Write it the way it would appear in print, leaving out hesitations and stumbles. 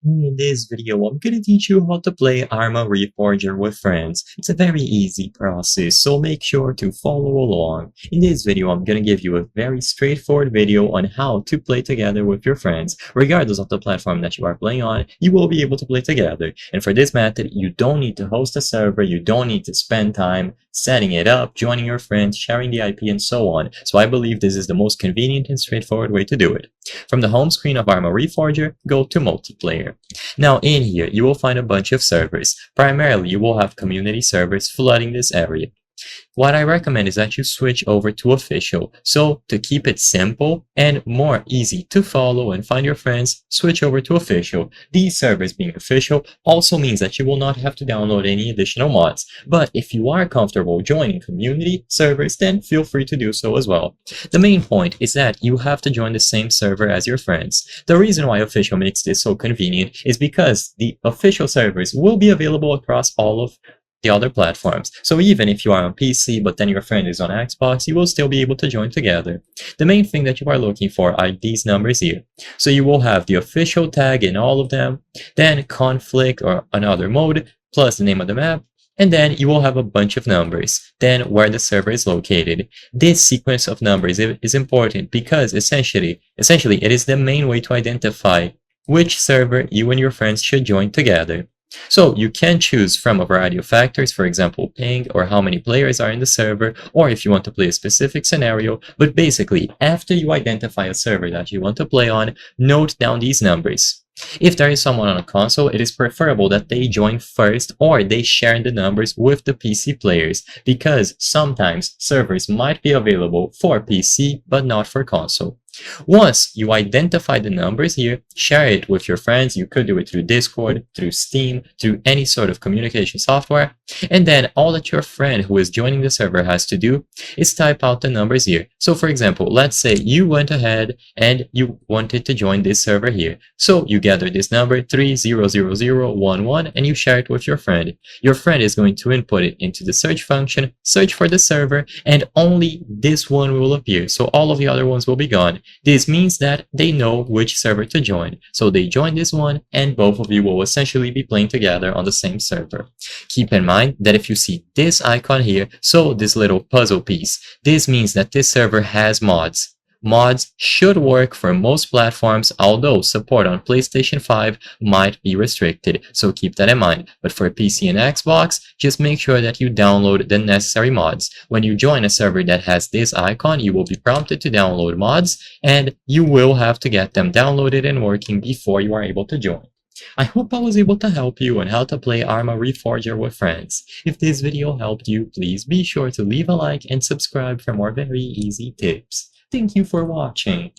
In this video, I'm gonna teach you how to play Arma Reforger with friends. It's a very easy process, so make sure to follow along. In this video, I'm gonna give you a very straightforward video on how to play together with your friends. Regardless of the platform that you are playing on, you will be able to play together. And for this method, you don't need to host a server, you don't need to spend time setting it up, joining your friends, sharing the IP, and so on. So I believe this is the most convenient and straightforward way to do it. From the home screen of Arma Reforger, go to Multiplayer. Now in here, you will find a bunch of servers. Primarily, you will have community servers flooding this area. What I recommend is that you switch over to official. So to keep it simple and more easy to follow and find your friends, switch over to official. These servers being official also means that you will not have to download any additional mods. But if you are comfortable joining community servers, then feel free to do so as well. The main point is that you have to join the same server as your friends. The reason why official makes this so convenient is because the official servers will be available across all of the other platforms. So even if you are on PC but then your friend is on Xbox, you will still be able to join together. The main thing that you are looking for are these numbers here. So you will have the official tag in all of them, then conflict or another mode, plus the name of the map, and then you will have a bunch of numbers, then where the server is located. This sequence of numbers is important because essentially it is the main way to identify which server you and your friends should join together. So you can choose from a variety of factors, for example, ping or how many players are in the server, or if you want to play a specific scenario. But basically, after you identify a server that you want to play on, note down these numbers. If there is someone on a console, it is preferable that they join first or they share the numbers with the PC players, because sometimes servers might be available for PC but not for console. Once you identify the numbers here, share it with your friends. You could do it through Discord, through Steam, through any sort of communication software. And then all that your friend who is joining the server has to do is type out the numbers here. So for example, let's say you went ahead and you wanted to join this server here. So you gather this number 300011 and you share it with your friend. Your friend is going to input it into the search function, search for the server, and only this one will appear. So all of the other ones will be gone. This means that they know which server to join. So they join this one and both of you will essentially be playing together on the same server. Keep in mind that if you see this icon here, so this little puzzle piece, this means that this server has mods. Mods should work for most platforms, although support on PlayStation 5 might be restricted, so keep that in mind. But for PC and Xbox, just make sure that you download the necessary mods. When you join a server that has this icon, you will be prompted to download mods, and you will have to get them downloaded and working before you are able to join. I hope I was able to help you on how to play Arma Reforger with friends. If this video helped you, please be sure to leave a like and subscribe for more very easy tips. Thank you for watching.